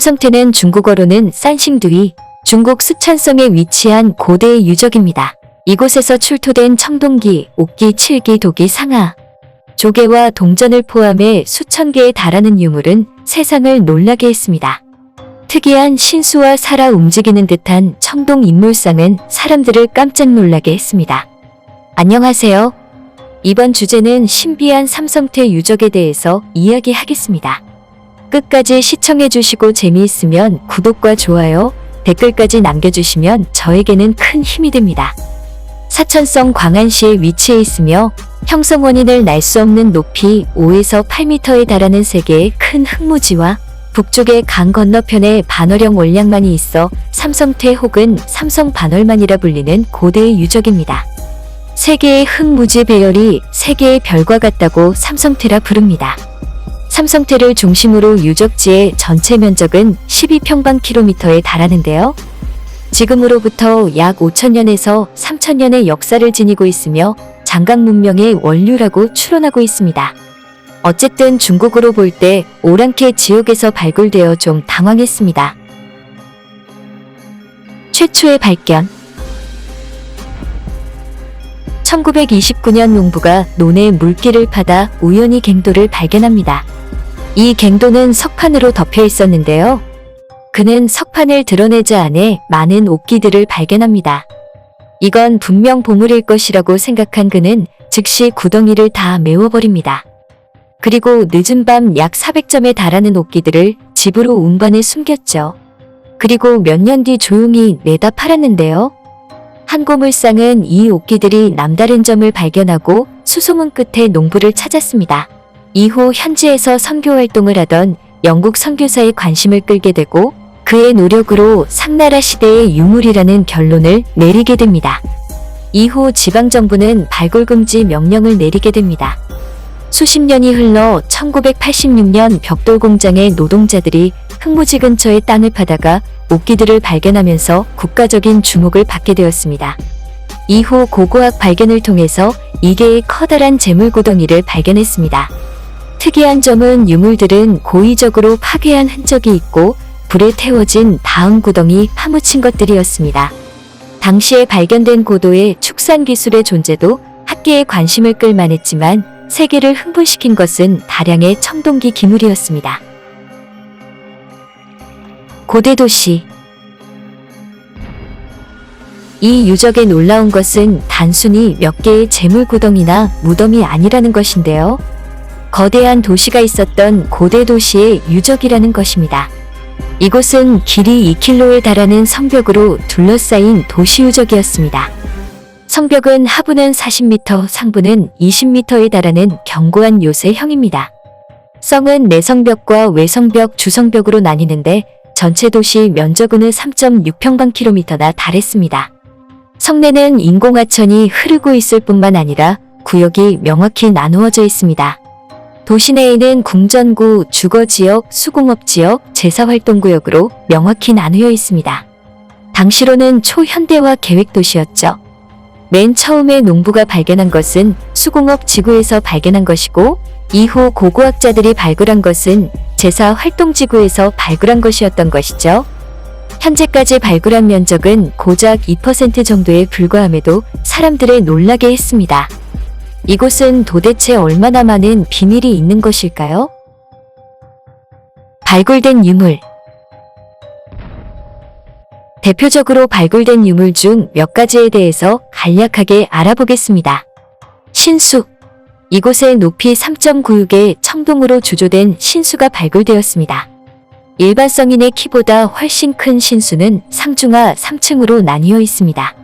삼성태는 중국어로는 산싱두이, 중국 쓰촨성에 위치한 고대의 유적입니다. 이곳에서 출토된 청동기, 옥기, 칠기, 도기, 상하, 조개와 동전을 포함해 수천 개에 달하는 유물은 세상을 놀라게 했습니다. 특이한 신수와 살아 움직이는 듯한 청동 인물상은 사람들을 깜짝 놀라게 했습니다. 안녕하세요. 이번 주제는 신비한 삼성태 유적에 대해서 이야기하겠습니다. 끝까지 시청해주시고 재미있으면 구독과 좋아요, 댓글까지 남겨주시면 저에게는 큰 힘이 됩니다. 사천성 광안시에 위치해 있으며 형성 원인을 날 수 없는 높이 5에서 8m에 달하는 3개의 큰 흙무지와 북쪽의 강 건너편에 반월형 원량만이 있어 삼성태 혹은 삼성반월만이라 불리는 고대의 유적입니다. 3개의 흙무지 배열이 3개의 별과 같다고 삼성태라 부릅니다. 삼성태를 중심으로 유적지의 전체 면적은 12평방킬로미터에 달하는데요. 지금으로부터 약 5천년에서 3천년의 역사를 지니고 있으며 장강 문명의 원류라고 추론하고 있습니다. 어쨌든 중국으로 볼 때 오랑캐 지역에서 발굴되어 좀 당황했습니다. 최초의 발견. 1929년 농부가 논에 물길을 파다 우연히 갱도를 발견합니다. 이 갱도는 석판으로 덮여 있었는데요. 그는 석판을 드러내자 안에 많은 옥기들을 발견합니다. 이건 분명 보물일 것이라고 생각한 그는 즉시 구덩이를 다 메워버립니다. 그리고 늦은 밤 약 400점에 달하는 옥기들을 집으로 운반해 숨겼죠. 그리고 몇 년 뒤 조용히 내다 팔았는데요. 한 고물상은 이 옥기들이 남다른 점을 발견하고 수소문 끝에 농부를 찾았습니다. 이후 현지에서 선교 활동을 하던 영국 선교사의 관심을 끌게 되고 그의 노력으로 상나라 시대의 유물이라는 결론을 내리게 됩니다. 이후 지방정부는 발굴금지 명령을 내리게 됩니다. 수십 년이 흘러 1986년 벽돌공장의 노동자들이 흙무지 근처의 땅을 파다가 옥기들을 발견하면서 국가적인 주목을 받게 되었습니다. 이후 고고학 발견을 통해서 2개의 커다란 재물구덩이를 발견했습니다. 특이한 점은 유물들은 고의적으로 파괴한 흔적이 있고 불에 태워진 다음 구덩이 파묻힌 것들이었습니다. 당시에 발견된 고도의 축산 기술의 존재도 학계의 관심을 끌만했지만 세계를 흥분시킨 것은 다량의 청동기 기물이었습니다. 고대 도시. 이 유적에 놀라운 것은 단순히 몇 개의 재물구덩이나 무덤이 아니라는 것인데요. 거대한 도시가 있었던 고대 도시의 유적이라는 것입니다. 이곳은 길이 2km에 달하는 성벽으로 둘러싸인 도시 유적이었습니다. 성벽은 하부는 40m, 상부는 20m에 달하는 견고한 요새형입니다. 성은 내성벽과 외성벽, 주성벽으로 나뉘는데 전체 도시 면적은 3.6평방킬로미터나 달했습니다. 성내는 인공하천이 흐르고 있을 뿐만 아니라 구역이 명확히 나누어져 있습니다. 도시 내에는 궁전구, 주거지역, 수공업지역, 제사활동구역으로 명확히 나누어 있습니다. 당시로는 초현대화 계획도시였죠. 맨 처음에 농부가 발견한 것은 수공업 지구에서 발견한 것이고 이후 고고학자들이 발굴한 것은 제사활동지구에서 발굴한 것이었던 것이죠. 현재까지 발굴한 면적은 고작 2% 정도에 불과함에도 사람들을 놀라게 했습니다. 이곳은 도대체 얼마나 많은 비밀이 있는 것일까요? 발굴된 유물. 대표적으로 발굴된 유물 중 몇 가지에 대해서 간략하게 알아보겠습니다. 신수. 이곳에 높이 3.96의 청동으로 주조된 신수가 발굴되었습니다. 일반 성인의 키보다 훨씬 큰 신수는 상중하 3층으로 나뉘어 있습니다.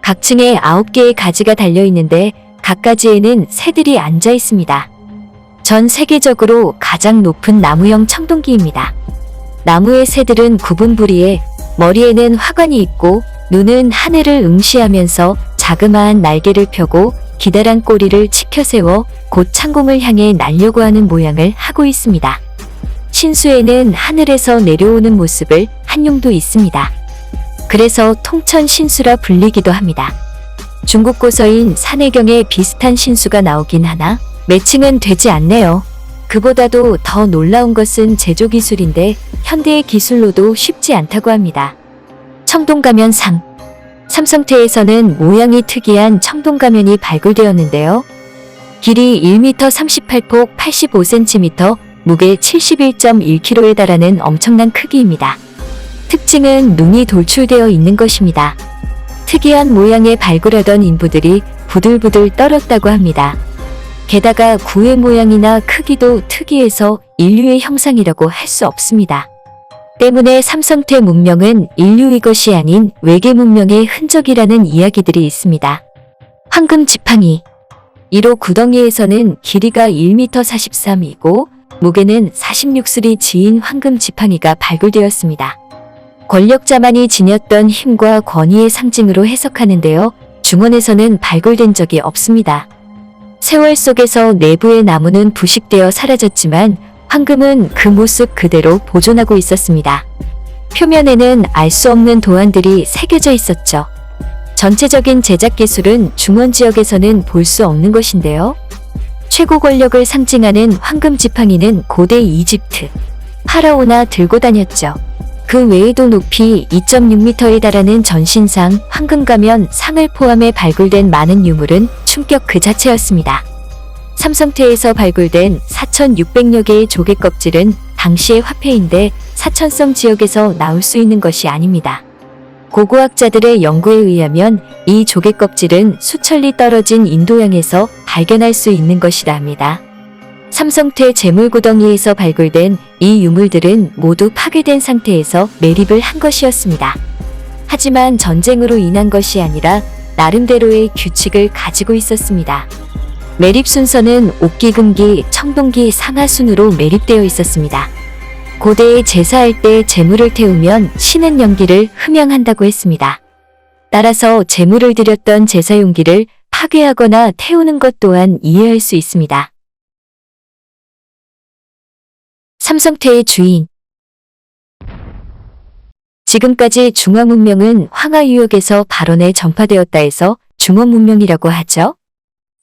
각 층에 9개의 가지가 달려 있는데 각 가지에는 새들이 앉아 있습니다. 전 세계적으로 가장 높은 나무형 청동기입니다. 나무의 새들은 굽은 부리에 머리에는 화관이 있고 눈은 하늘을 응시하면서 자그마한 날개를 펴고 기다란 꼬리를 치켜세워 곧 창공을 향해 날려고 하는 모양을 하고 있습니다. 신수에는 하늘에서 내려오는 모습을 한 용도 있습니다. 그래서 통천 신수라 불리기도 합니다. 중국 고서인 산해경에 비슷한 신수가 나오긴 하나 매칭은 되지 않네요. 그보다도 더 놀라운 것은 제조 기술인데 현대의 기술로도 쉽지 않다고 합니다. 청동가면상. 삼성태에서는 모양이 특이한 청동가면이 발굴되었는데요. 길이 1m 38폭 85cm, 무게 71.1kg에 달하는 엄청난 크기입니다. 특징은 눈이 돌출되어 있는 것입니다. 특이한 모양의 발굴하던 인부들이 부들부들 떨었다고 합니다. 게다가 구의 모양이나 크기도 특이해서 인류의 형상이라고 할 수 없습니다. 때문에 삼성태 문명은 인류 이것이 아닌 외계 문명의 흔적이라는 이야기들이 있습니다. 황금 지팡이. 1호 구덩이에서는 길이가 1m 43이고 무게는 46스리 지인 황금 지팡이가 발굴되었습니다. 권력자만이 지녔던 힘과 권위의 상징으로 해석하는데요. 중원에서는 발굴된 적이 없습니다. 세월 속에서 내부의 나무는 부식되어 사라졌지만 황금은 그 모습 그대로 보존하고 있었습니다. 표면에는 알 수 없는 도안들이 새겨져 있었죠. 전체적인 제작 기술은 중원 지역에서는 볼 수 없는 것인데요. 최고 권력을 상징하는 황금 지팡이는 고대 이집트, 파라오나 들고 다녔죠. 그 외에도 높이 2.6m에 달하는 전신상, 황금가면, 상을 포함해 발굴된 많은 유물은 충격 그 자체였습니다. 삼성태에서 발굴된 4,600여 개의 조개 껍질은 당시의 화폐인데 사천성 지역에서 나올 수 있는 것이 아닙니다. 고고학자들의 연구에 의하면 이 조개 껍질은 수천리 떨어진 인도양에서 발견할 수 있는 것이라 합니다. 삼성태 재물구덩이에서 발굴된 이 유물들은 모두 파괴된 상태에서 매립을 한 것이었습니다. 하지만 전쟁으로 인한 것이 아니라 나름대로의 규칙을 가지고 있었습니다. 매립 순서는 옥기금기, 청동기, 상하순으로 매립되어 있었습니다. 고대에 제사할 때 재물을 태우면 신은 연기를 흠양한다고 했습니다. 따라서 재물을 드렸던 제사용기를 파괴하거나 태우는 것 또한 이해할 수 있습니다. 삼성태의 주인. 지금까지 중화문명은 황하유역에서 발원해 전파되었다 해서 중원문명이라고 하죠.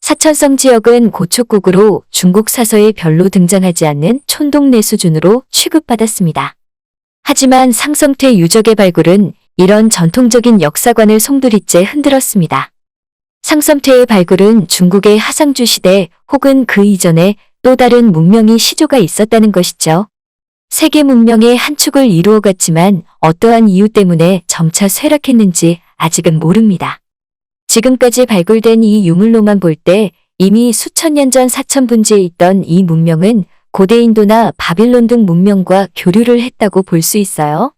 사천성 지역은 고척국으로 중국 사서에 별로 등장하지 않는 촌동네 수준으로 취급받았습니다. 하지만 상성태 유적의 발굴은 이런 전통적인 역사관을 송두리째 흔들었습니다. 상성태의 발굴은 중국의 하상주 시대 혹은 그 이전에 또 다른 문명이 시조가 있었다는 것이죠. 세계 문명의 한 축을 이루어갔지만 어떠한 이유 때문에 점차 쇠락했는지 아직은 모릅니다. 지금까지 발굴된 이 유물로만 볼 때 이미 수천 년 전 사천분지에 있던 이 문명은 고대 인도나 바빌론 등 문명과 교류를 했다고 볼 수 있어요.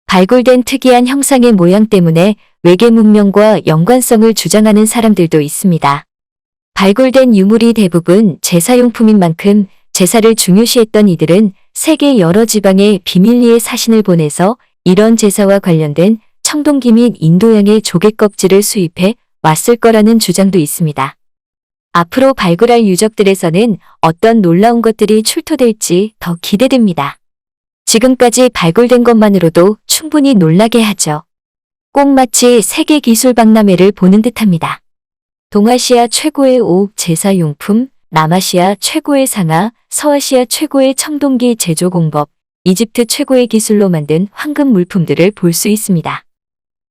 발굴된 특이한 형상의 모양 때문에 외계 문명과 연관성을 주장하는 사람들도 있습니다. 발굴된 유물이 대부분 제사용품인 만큼 제사를 중요시했던 이들은 세계 여러 지방에 비밀리에 사신을 보내서 이런 제사와 관련된 청동기 및 인도양의 조개 껍질을 수입해 왔을 거라는 주장도 있습니다. 앞으로 발굴할 유적들에서는 어떤 놀라운 것들이 출토될지 더 기대됩니다. 지금까지 발굴된 것만으로도 충분히 놀라게 하죠. 꼭 마치 세계 기술 박람회를 보는 듯합니다. 동아시아 최고의 옷 제사용품, 남아시아 최고의 상아, 서아시아 최고의 청동기 제조 공법, 이집트 최고의 기술로 만든 황금 물품들을 볼 수 있습니다.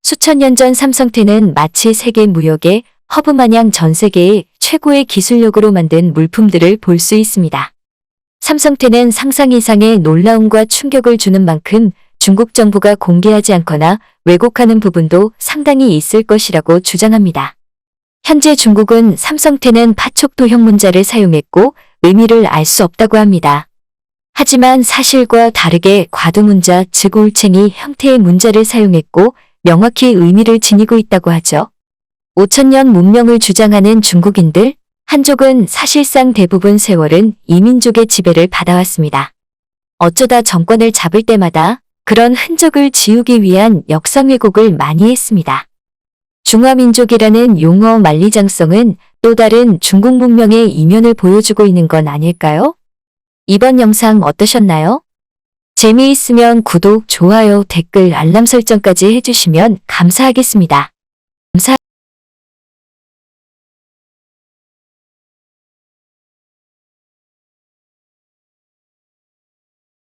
수천 년 전 삼성태는 마치 세계 무역의 허브 마냥 전 세계의 최고의 기술력으로 만든 물품들을 볼 수 있습니다. 삼성태는 상상 이상의 놀라움과 충격을 주는 만큼 중국 정부가 공개하지 않거나 왜곡하는 부분도 상당히 있을 것이라고 주장합니다. 현재 중국은 삼성태는 파촉 도형 문자를 사용했고 의미를 알 수 없다고 합니다. 하지만 사실과 다르게 과두문자 즉 올챙이 형태의 문자를 사용했고 명확히 의미를 지니고 있다고 하죠. 5천년 문명을 주장하는 중국인들, 한족은 사실상 대부분 세월은 이민족의 지배를 받아왔습니다. 어쩌다 정권을 잡을 때마다 그런 흔적을 지우기 위한 역사 왜곡을 많이 했습니다. 중화민족이라는 용어 만리장성은 또 다른 중국 문명의 이면을 보여주고 있는 건 아닐까요? 이번 영상 어떠셨나요? 재미있으면 구독, 좋아요, 댓글, 알람 설정까지 해주시면 감사하겠습니다. 감사합니다.